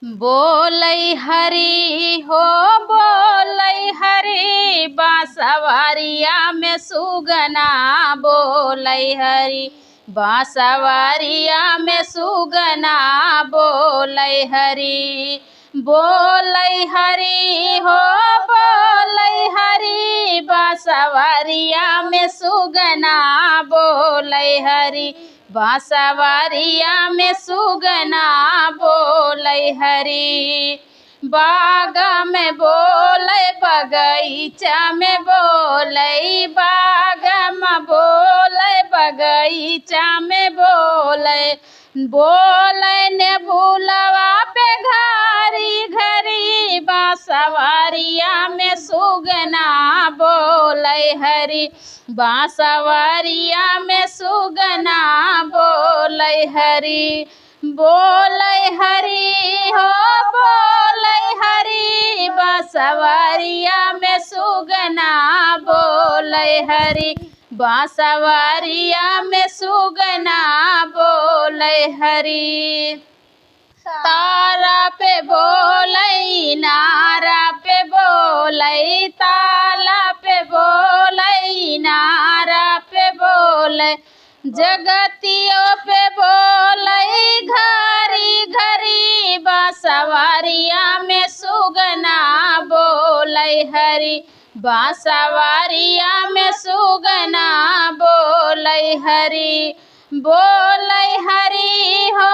बोलै हरी हो बोलै हरी बांसवरिया में सुगना बोलै हरी बांसवरिया में सुगना बोलै हरी बोलै हरी हो बोलै हरी बांसवरिया में सुगना बोलै हरी बांसवरिया में सुगना बोलै हरी बाग में बोलै बगीचा में बोलै बाग में बोलै बगीचा में बोलै बोलै ने भूलवा पे घरी घरी बांसवरिया में सुगना बोलै हरी बांसवरिया में सुगना बोलै हरी बोलै हरी हो बोलै हरी बांसवरिया में सुगना बोलै हरी बांसवरिया में सुगना बोलै हरी तारा पे बोलै नारा पे बोलै ताला पे बोलै नारा पे बोलै जगतियों पे बोलै घरी घरी बांसवरिया में सुगना बोलै हरी बांसवरिया में सुगना बोलै हरी बोलै हरी हो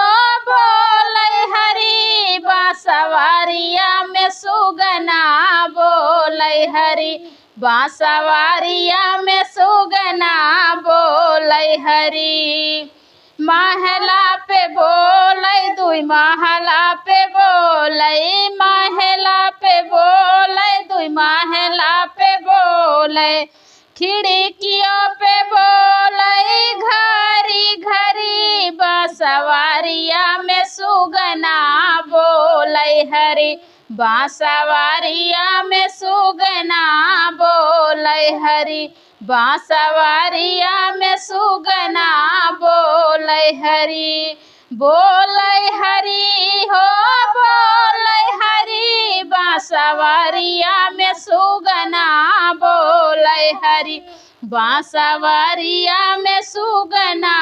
बोलै हरी बांसवरिया में सुगना बोलै हरी बांसवरिया में सुगना बोलै हरी महला पे बोलै दुई महला पे बोलै महला पे बोलै दुई महला पे बोलै खिड़कियों पे बोलै घरी घरी बांसवरिया में सुगना बोलै हरी बांसवरिया में सुगना बोलै हरी बांसवरिया में सुगना बोलै हरी बोलै हरी हो बोलै हरी बांसवरिया में सुगना बोलै हरी बांसवरिया में सुगना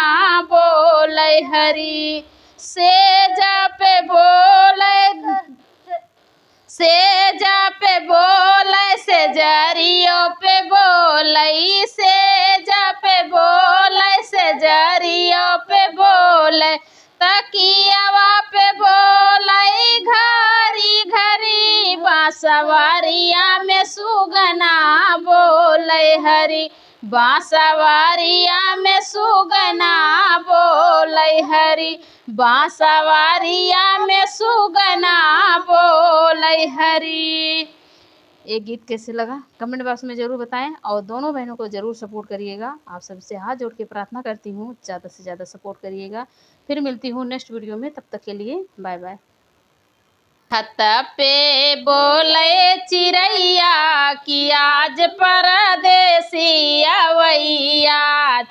बोलै हरी सेजा पे बोलै सेजा पे बोलै सेजरियों पे बोलै सेजा पे बोलै सेजरियों पे बोलै तकियावा पे बोलै घरी घरी बांसवरिया में सुगना बोलै हरी बांसवरिया में सुगना बोलै हरी बांसवरिया में सुगना बोलै हरी। ये गीत कैसे लगा कमेंट बॉक्स में ज़रूर बताएं और दोनों बहनों को ज़रूर सपोर्ट करिएगा। आप सबसे हाथ जोड़ के प्रार्थना करती हूँ ज़्यादा से ज़्यादा सपोर्ट करिएगा। फिर मिलती हूँ नेक्स्ट वीडियो में, तब तक के लिए बाय बाय। छत पे बोले चिड़ैया कि आज परदेसी अवैया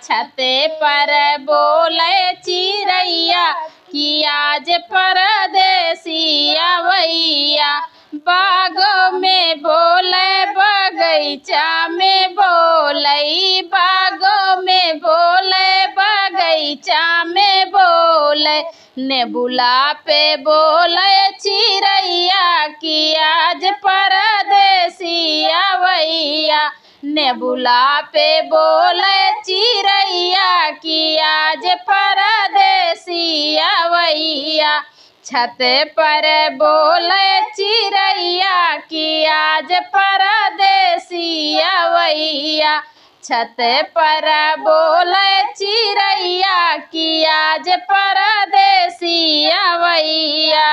छत पर बोले चिड़ैया कि आज परदेसी अवैया बागों में बोले बगीचा में बोलै बागों में बोले बगीचा में बोलै नेबुला पे बोले चिड़ैया कि आज परदेसी अवैया नेबुला पे बोले चिड़ैया कि आज परदेसी अवैया छत पर बोले चिड़ैया कि आज परदेसी अवैया छत पर बोले चिड़ैया कि आज परदेसी अवैया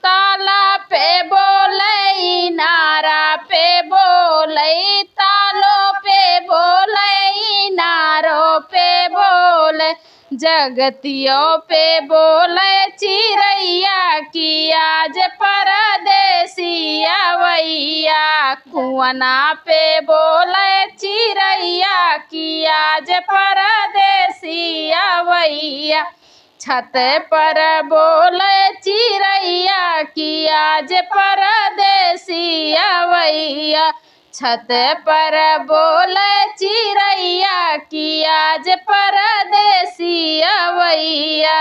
ताला पे बोलै नारा पे बोलै तालों पे बोलै नारों पे बोलै जगतियों पे बोले चिड़ैया कि आज परदेसी अवैया कुआना पे बोले चिड़ैया कि आज परदेसी अवैया छत पर बोले चिड़ैया आज परदेसी अवैया। छत पर बोले चिड़ैया कि आज परदेसी अवैया।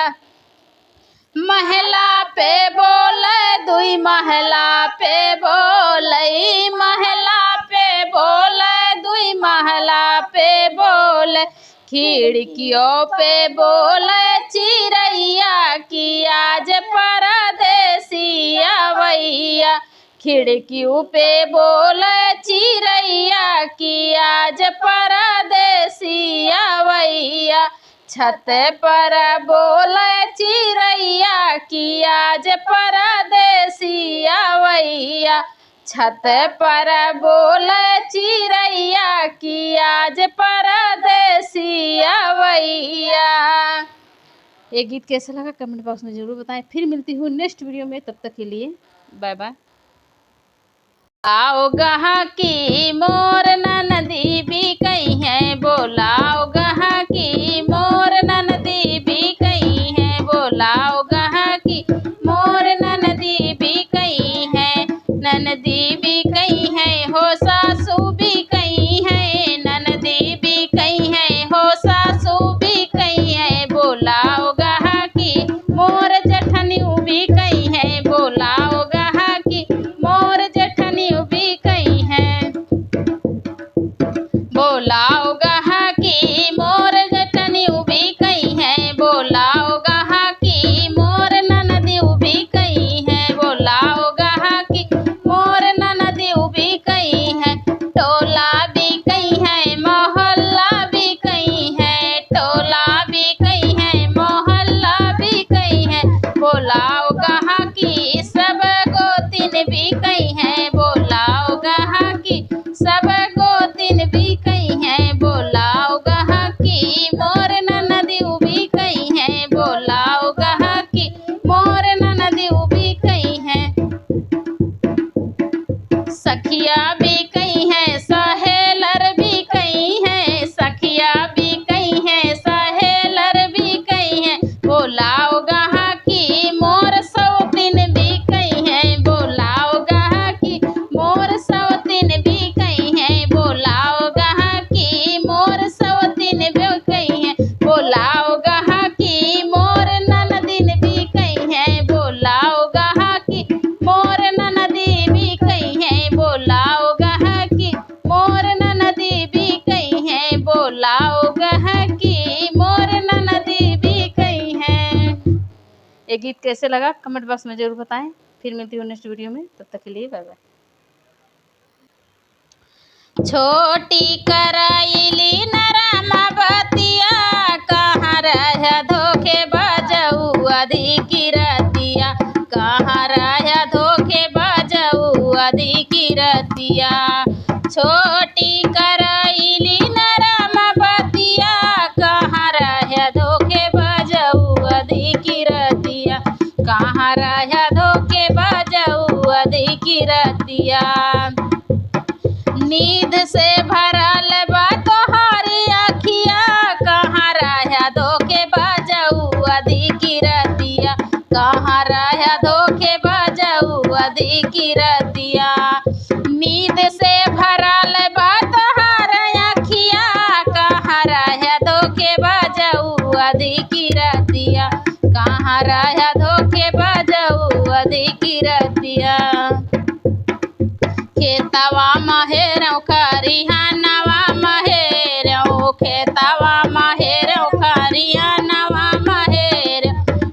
महला पे बोले दुई महला पे बोले, महला पे बोले दुई महला पे बोले। खिड़कियों पे बोले चिड़ैया कि आज परदेसी अवैया। खिड़कियों पे बोले चिड़ैया कि आज परदेसी अवैया। छत पर बोले चिड़ैया कि आज परदेसी अवैया। छत पर बोले चिड़ैया कि आज परदेसी अवैया। ये गीत कैसा लगा कमेंट बॉक्स में ज़रूर बताएं। फिर मिलती हूँ नेक्स्ट वीडियो में, तब तक के लिए बाय बाय। आओ गहा की मोर ननदी भी कही है, बोलाओ गहा की मोर ननदी भी कही है, बोलाओ गहा की मोर ननदी भी कही है। ननदी भी कही है हो सासू भी कही है, ननदी भी कही है हो सासू भी कही है। बोलाओ गहा की मोर जठनी भी कही है, बोलाओ गहा की मोर जठनी भी कही है। बोलाओ गहा की मोर जठनी भी कही है, बोलाओ गहा की मोर ननदी भी कही है, बोलाओ गहा की मोर ननदी भी कही है। टोला भी कही है मोहल्ला भी कही है, टोला भी कही है मोहल्ला भी कही है। बोलाओ गहा की सब गोतिन भी कही है, बोलाओ गहा की सब गोतिन भी कही है। बोलाओ गहा की मोर ननदी भी कही है, बोलाओ गहा की मोर ननदी भी कही है। सखिया भी कही है सहेलर भी कही है, सखिया भी कही है सहेलर भी कही है। बोलाओ गहा की मोर सौतिन भी कही है, बोलाओ गहा की मोर सौतिन भी कही है, बोलाओ गहा की मोर सौतिन भी कही है। बोलाओ गहा की मोर ननदिन भी कही है, बोलाओ गहा की मोर ननदी भी कही है, बोलाओ गहा की मोर ननदी भी कही है, बोलाओ गहा की मोर ननदी भी कही है। ये गीत कैसे लगा कमेंट बॉक्स में जरूर बताएं। फिर मिलती हूँ नेक्स्ट वीडियो में, तब तक के लिए बाय बाय। छोटी कराइली नरमा बतिया, कहाँ रह धोखे बजऊ अधिकी रतिया, कहाँ रह धोखे बजऊ अधिकी रतिया। छोटी कराइली नरमा बतिया, कहाँ रह धोखे बजऊ अधिकी रतिया, कहाँ रह धोखे बजऊ अधिकी रतिया। नींद से भरल बा तोहारी अखिया, कहाँ रह धोखे बजऊ अधिकी रतिया, कहाँ रह धोखे बजऊ अधिकी रतिया। नींद से भरल बा तोहारी अखिया, कहाँ रह धोखे बजऊ अधिकी रतिया, कहाँ रह धोखे बजऊ अधिकी रतिया। खेतवा महेरौ खरिहानवा महेरौ, खेतवा महेरौ खरिहानवा महेरौ।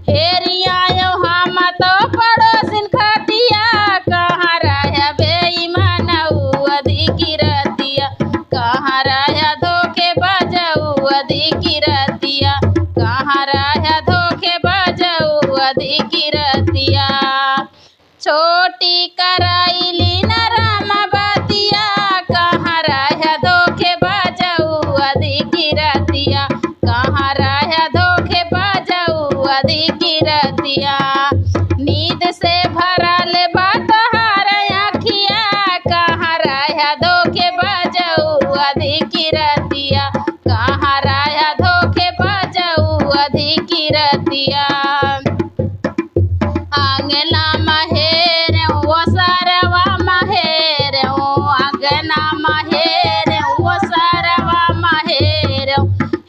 हेरियायो हम तो पड़ोसिन खटिया, कहाँ रह बेईमानऊ अधिकी रतिया, कहाँ रह धोखे बजऊ अधिकी रतिया, कहाँ रह धोखे बजऊ अधिकी रतिया। छोटी कराइली नरमा बतिया, कहाँ रह धोखे बजऊ अधिकी रतिया, कहाँ रह धोखे बजऊ अधिकी रतिया। नींद से भरल बा तोहारी अखिया, कहाँ रह धोखे बजऊ अधिकी रतिया, कहाँ रह धोखे बजऊ अधिकी रतिया। आंगला महेरौ सरवा महेरऊ अंगना महेरऊ वो सरवा महेरऊ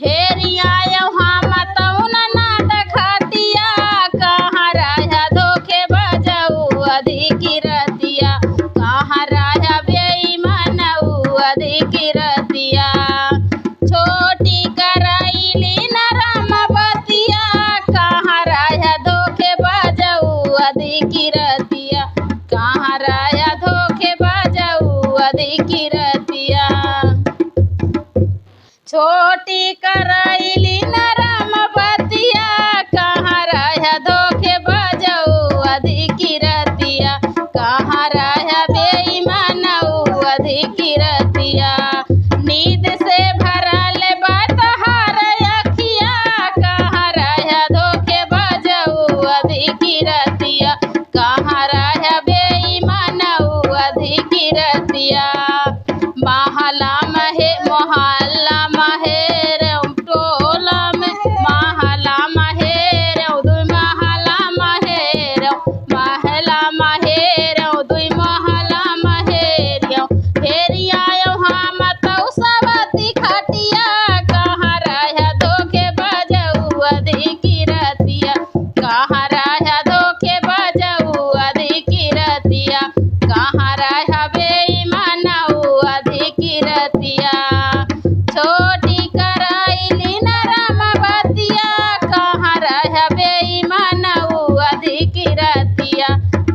हेरिया हम तौन नाटक खटिया कहाँ राजा धोखे बजऊ अधिकी रतिया कहाँ राजा बेईमानऊ अधिकी रतिया छोटी करैली नरम बतिया कहाँ राजा धोखे बजऊ अधिकी रतिया कहाँ राजा धोखे बजऊ अधिकी रतिया छोटी करैली नरम बतिया कहाँ राजा धोखे बजऊ अधिकी रतिया कहाँ राजा बेईमानऊ अधिकी रतिया नींद से भरल बतहार अखिया कहाँ राजा धोखे बजऊ अधिकी रतिया कहाँ राजा बेईमानऊ अधिकी रतिया मोहल्ला महेरऊ टोला में महला महेरऊ दुई महला महेरऊ महला महेरऊ दुई महला महेरऊ हेरिया हम तौ सबती खटिया कहाँ राजा धोखे बजऊ अधिकी रतिया कहाँ राजा धोखे बजऊ अधिकी रतिया कहाँ राजा बेईमानऊ अधिकी रतिया छोटी करैली नरम बतिया कहाँ राजा बेईमानऊ अधिकी रतिया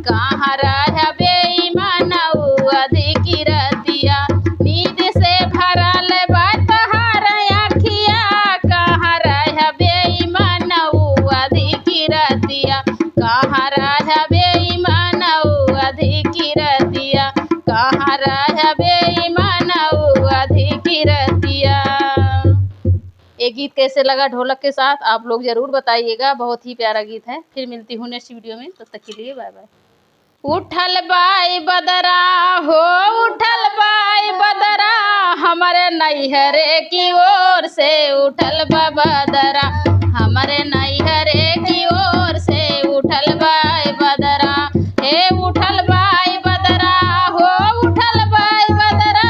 कहाँ राजा बेईमानऊ अधिकी रतिया नींद से भरल बतहार अखिया कहाँ राजा बेईमानऊ अधिकी रतिया कहाँ राजा बेईमानऊ अधिकी रतिया कहाँ राजा बेईमानऊ अधिकी रतिया। ये गीत कैसे लगा ढोलक के साथ आप लोग जरूर बताइएगा, बहुत ही प्यारा गीत है। फिर मिलती हूँ नेक्स्ट वीडियो में, तब तक के लिए बाय बाय। उठल बाई बदरा हो उठल बाई बदरा हमारे नैहरे की ओर से उठल बा बदरा हमारे नैहरे की ओर से उठल बाई बदरा हे उठल बाई बदरा हो उठल बाई बदरा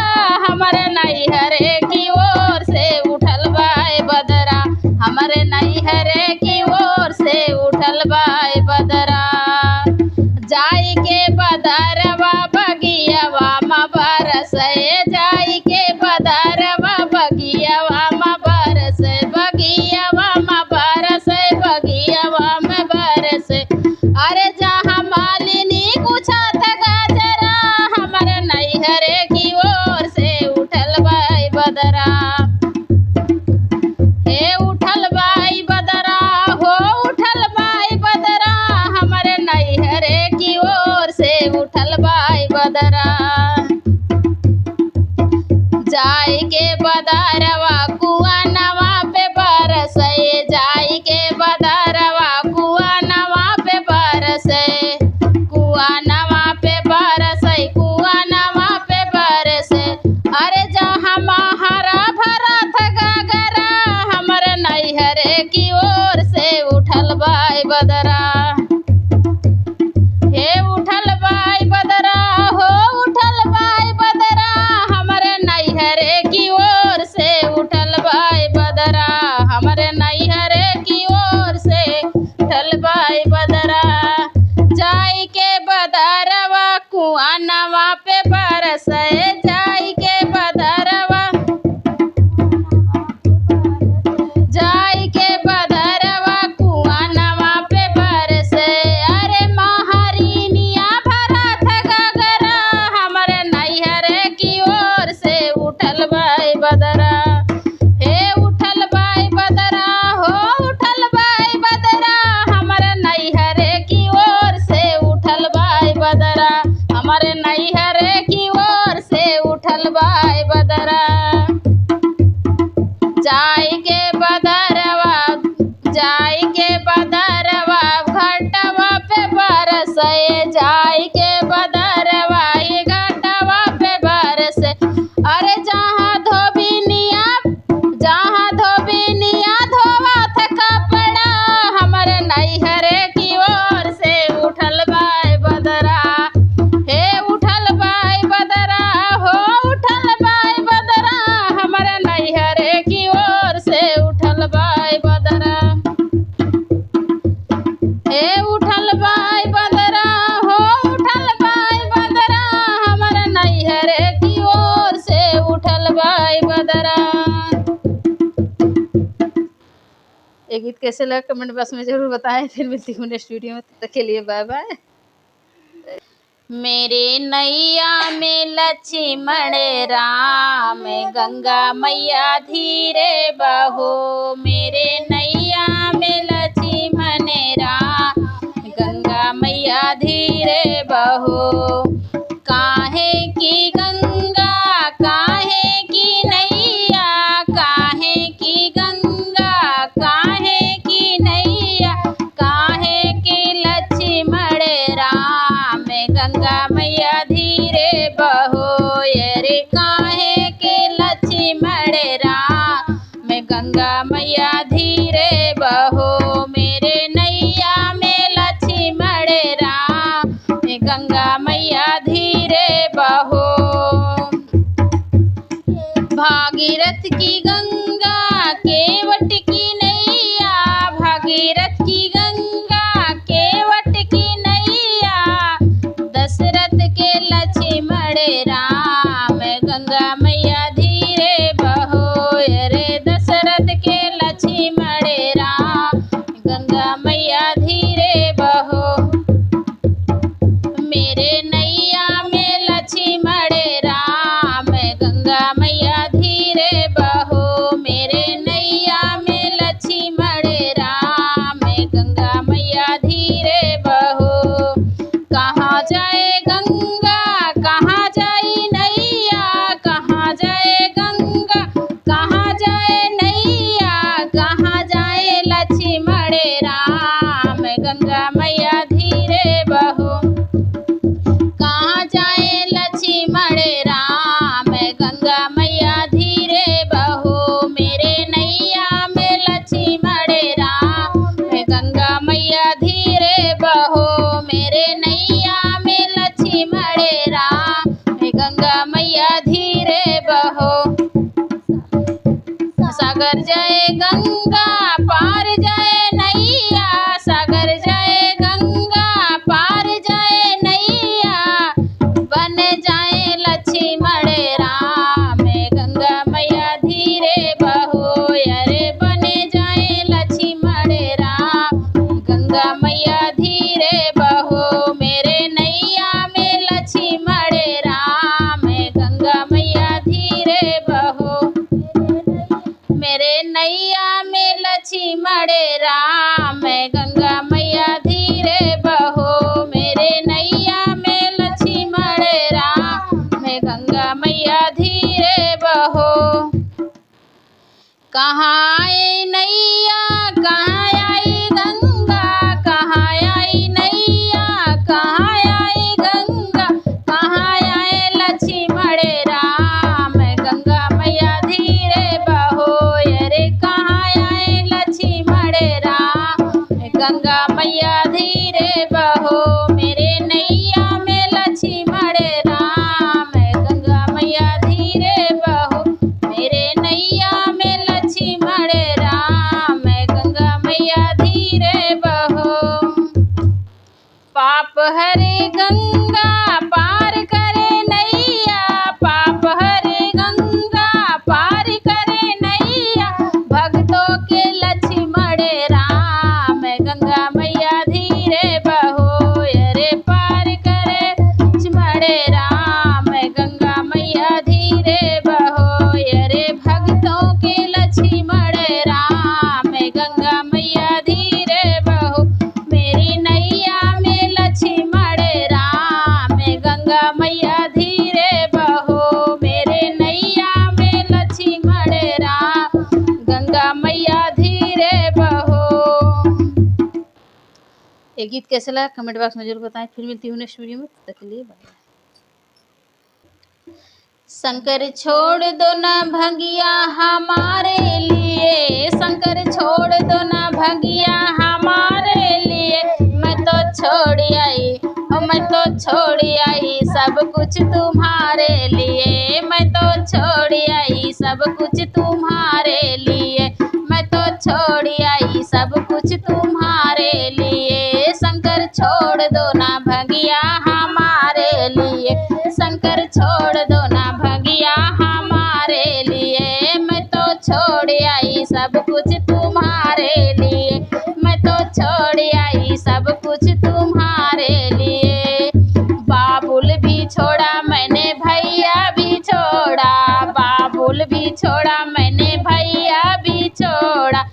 हमारे नैहरे की ओर से उठल बाई बदरा हमारे नैहरे की ओर से उठल बाई बदरा जाई के बदरवा बगियावा म बरसे जाई के बदरवा बगियावा म बरसे बगियावा म बरसे बगियावा म बरसे अरे जहाँ मालिनी गुछत गजरा हमारे नैहरे की ओर से उठल बाई बदरा हे उठल बाई बदरा हो उठल बाई बदरा हमारे नैहरे की ओर से उठल बाई बदरा जाई के बदरवा कुआ नवा पे बरसे जाई के बदरवा कुआ नवा पे बरसे कुआ नवा पे बरसे कुआ नवा पे बरसे अरे जहाँ हरा भरा था गगरा हमारे नैहरे की ओर से उठल बाई बदरा हे उठल बाई बदरा हो उठल बाई बदरा हमारे नैहरे की ओर से उठल बाई बदरा हमारे नैहरे की ओर से उठल बाई बदरा जाई के बदरवा कुआ नवा पे बरसे जाई के बदरवा जाई के बदरवा कुआ नवा पे बरसे अरे महारिनिया भरा था गगरा हमारे नैहरे की ओर से उठल बाई बदरा हे उठल बाई बदरा हो उठल बाई बदरा हमारे नैहरे की ओर से उठल बाई बदरा हमारे नैहरे की ओर से उठल बाई बदरा जाई के बदरवा जाई के बदरवा घटवा पे बरसे जाई के बदरवा ये घटवा पे बरसे अरे जहाँ धोबिनिया धोवा था कपड़ा हमारे नैहरे की ओर से उठल बाई बदरा कैसे लगा कमेंट बॉक्स में जरूर बताएं। फिर मिलती हूँ नेक्स्ट वीडियो में, तब तक के लिए बाय बाय। मेरे नैया में लक्ष्मण राम, गंगा मैया धीरे बहो। मेरे नैया में लक्ष्मण राम, गंगा मैया धीरे बहो। काहे की गंगा काहे की नैया, काहे की गंगा काहे की नैया, काहे की लक्ष्मण राम, गंगा मैया धीरे बहो। रे काहे के लक्ष्मण राम, गंगा मैया धीरे बहो। मेरे नैया में लक्ष्मण राम, गंगा मैया धीरे बहो। भागीरथ की गंगा केवट की नैया, भागीरथ की गंगा केवट की नैया, दशरथ के लक्ष्मण राम, गंगा मैया धीरे बहो। रे दशरथ के लक्ष्मण राम, गंगा मैया धीरे बहो। मेरे नैया में लक्ष्मण राम, गंगा मैया धीरे बहो। मेरे नैया में लक्ष्मण राम, गंगा मैया धीरे बहो। कहाँ जाए गंगा कहाँ जाए नैया, कहाँ जाए गंगा कहाँ जाए नैया, कहाँ जाए लक्ष्मण राम, गंगा मैया धीरे बहो। कहाँ जाए लक्ष्मण राम, गंगा मैया धीरे बहो। मेरे नैया में लक्ष्मण राम, गंगा मैया धीरे बहो। मेरे नैया में लक्ष्मण राम, गंगा मैया धीरे बहो। सागर जाए गंगा पार जाए नैया, सागर जाए गंगा पार जाए नैया, बन जाए लक्ष्मण राम, गंगा मैया धीरे बहो। अरे बन जाए लक्ष्मण राम, गंगा मैया धीरे बहो। मेरे नैया में लक्ष्मण राम, गंगा मैया धीरे बहो। मेरे नैया में लक्ष्मण राम, गंगा मैया धीरे बहो। मेरे नैया में लक्ष्मण राम, गंगा मैया धीरे बहो। कहाँ आई नैया कहाँ आई गंगा, कहाँ आई नैया कहाँ आई गंगा, कहाँ आए लक्ष्मण राम, गंगा मैया धीरे बहो। अरे कहाँ आए लक्ष्मण राम, गंगा मैया धीरे बहो। मेरे नैया में लक्ष्मण राम, गंगा मैया धीरे बहो। मेरे नैया में लक्ष्मण राम, गंगा मैया धीरे बहो। पाप हरे गंगा पार करे नैया, पाप हरे गंगा पार करे नैया, भक्तों के लक्ष्मण राम, गंगा मैया धीरे बहो। अरे पार करे लक्ष्मण राम, गंगा मैया धीरे बहो। अरे भक्तों के लक्ष्मण राम, गंगा मैया धीरे बहो। मेरी नैया में लक्ष्मण राम, गंगा मैया धीरे बहो। मेरे नैया में लक्ष्मण राम, गंगा मैया धीरे बहो। ये गीत कैसे लगा कमेंट बॉक्स में जरूर बताएं। फिर मिलती हूँ नेक्स्ट वीडियो में, तब तक के लिए बाय। शंकर छोड़ दो ना भगिया हमारे लिए, शंकर छोड़ दो ना भगिया हमारे लिए। मैं तो छोड़ आई, मैं तो छोड़ आई सब कुछ तुम्हारे लिए। मैं तो छोड़ आई सब कुछ तुम्हारे लिए। मैं तो छोड़ आई सब कुछ तुम्हारे लिए। शंकर छोड़ दो ना भगिया हमारे लिए, शंकर छोड़ दो ना भगिया हमारे लिए। मैं तो छोड़ आई सब कुछ तुम्हारे लिए। छोड़ आई सब कुछ तुम्हारे लिए। बाबुल भी छोड़ा मैंने भैया भी छोड़ा, बाबुल भी छोड़ा मैंने भैया भी छोड़ा।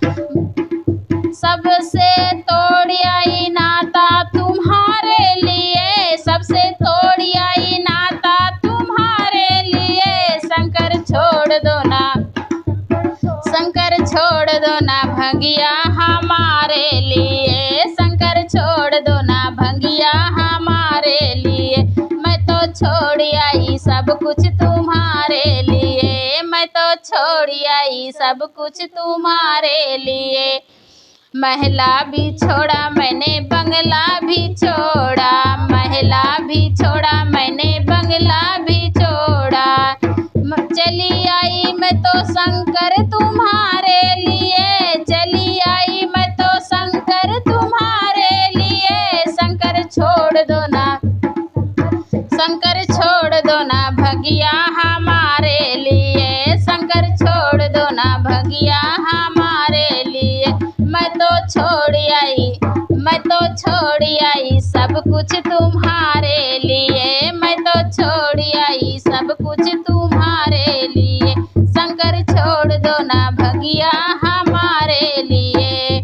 सबसे तोड़ आई नाता तुम्हारे लिए, सबसे तोड़ आई नाता तुम्हारे लिए। शंकर छोड़ दो ना, शंकर छोड़ दो ना भंगिया हमारे लिए, शंकर छोड़ दो ना भंगिया हमारे लिए। मैं तो छोड़ आई सब कुछ तुम्हारे लिए, मैं तो छोड़ आई सब कुछ तुम्हारे लिए। महला भी छोड़ा मैंने बंगला भी छोड़ा, महला भी छोड़ा मैंने बंगला भी छोड़ा। चली आई मैं तो शंकर तुम्हारे लिए, चली आई मैं तो शंकर तुम्हारे लिए। शंकर छोड़ दो ना, शंकर छोड़ दो ना भगिया हमारे लिए, शंकर छोड़ दो ना भगिया हमारे लिए। मैं तो छोड़ आई, मैं तो छोड़ आई सब कुछ तुम्हारे लिए, मैं तो छोड़ आई सब कुछ तुम्हारे लिए। शंकर छोड़ दो ना भगिया हमारे लिए।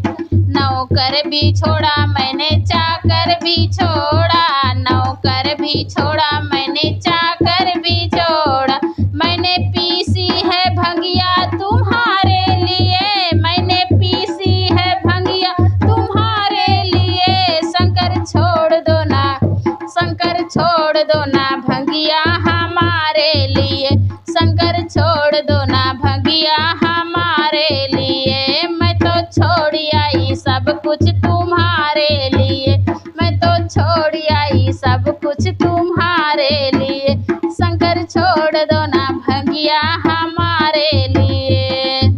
नौकर भी छोड़ा मैंने चाकर भी छोड़ा, नौकर भी छोड़ा मैंने चाकर भी छोड़ा। मैंने पीसी है भंगिया तुम्हारे लिए, मैंने पीसी है भंगिया तुम्हारे लिए। शंकर छोड़ दो ना, शंकर छोड़ दो ना भंगिया हमारे लिए, शंकर छोड़ दो ना भंगिया हमारे लिए। मैं तो छोड़ आई सब कुछ तुम्हारे लिए, मैं तो छोड़ आई सब कुछ तुम्हारे लिए। शंकर छोड़ दो ना भंगिया हमारे लिए।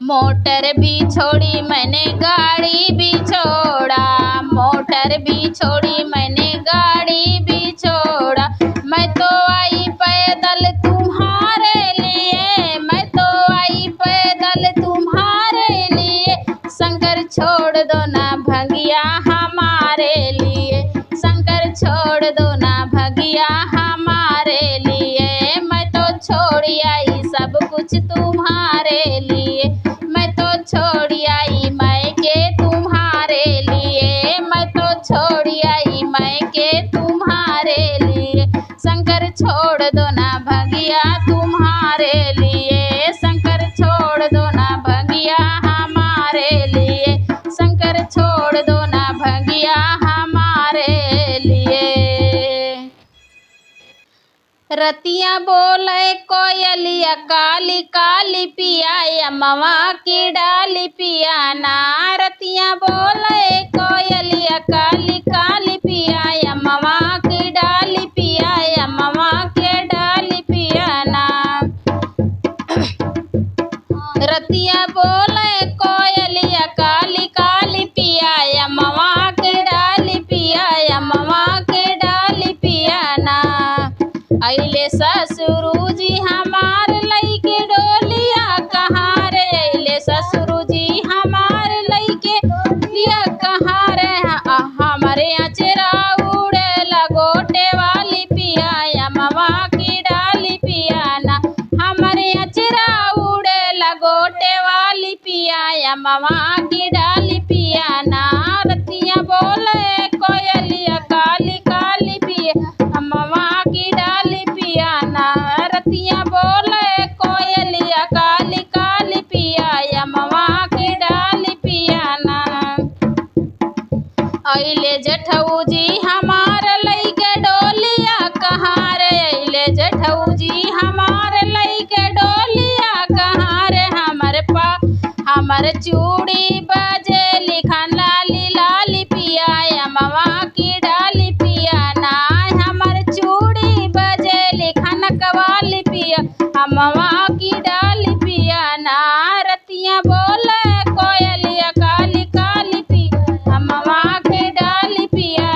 मोटर भी छोड़ी मैंने गाड़ी भी छोड़ा, मोटर भी छोड़ी मैंने गाड़ी भी छोड़ा। मैं तो आई पैदल तुम्हारे लिए, मैं तो आई पैदल तुम्हारे लिए। शंकर छोड़ दो ना भगिया हमारे लिए, शंकर छोड़ दो ना भगिया हमारे लिए। मैं तो छोड़ आई सब कुछ तुम्हारे लिए, मैं तो छोड़ आई मायके तुम्हारे लिए, मैं तो छोड़ आई मायके तुम्हारे लिए। शंकर छोड़ दो ना भगिया तुम्हारे लिए, शंकर छोड़ दो ना भगिया हमारे लिए, शंकर छोड़ दो ना भगिया हमारे लिए। रतिया बोले कोयलिया काली काली पिया, यमवा की डाली पिया ना। रतिया बोले कोयलिया काली काली पिया, यमवा की डाली पिया, यमवा के डाली पिया ना। रतिया बोले कोयलिया काली काली पिया, यमवा के डाली पिया, यमवा के डाली पिया ना। अइले ससुरु जी हमार लइके डोलिया कहाँ रे, अइले ससुरु जी हमार लइके डोलिया कहाँ रे। हमारे अचरा उड़े लगोटे वाली पिया, यमवा की डाली पिया ना। हमारे अचरा उड़े लगोटे वाली पिया, यमवा की डाली पिया ना। रतिया बोले कोयलिया काली काली पिया, यमवा की डाली पिया ना। रतिया बोले कोयलिया काली काली पिया, यमवा की डाली पिया ना। अइले जेठऊ जी हमार लइके डोलिया कहाँ रे, अइले जेठऊ जी हमार लइके डोलिया कहाँ रे। हमर चूड़ी बजे लिखन लाली लाली पिया, यमवा की डाली पिया ना। हमर चूड़ी बजे लिखन कवाली पिया, यमवा की डाली पिया ना। रतिया बोले कोयलिया काली काली पिया, यमवा की डाली पिया।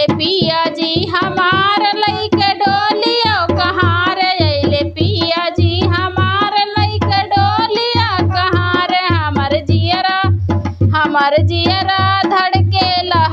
अइले पिया जी हमार लइके डोलिया कहाँ रे अइले पिया जी हमार लइके डोलिया कहाँ रे हमर जियरा धड़के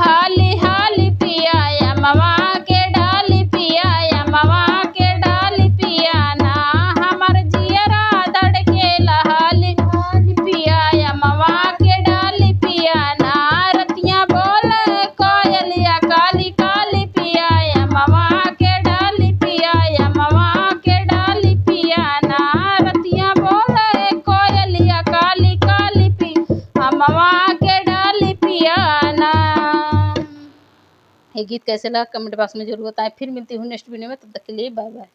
हाली हाली पिया यमवा के डाली पिया यमवा के डाली पिया ना हमर जियरा धड़के हाली हाली पिया यमवा के डाली पिया ना रतिया बोले कोयलिया काली काली पिया यमवा के डाली पिया यमवा के डाली पिया ना रतिया बोले कोयलिया काली काली पिया यमवा के डाली पिया ना। ये गीत कैसे लगा कमेंट बॉक्स में जरूर बताएं। फिर मिलती हूँ नेक्स्ट वीडियो में, तब तक के लिए बाय बाय।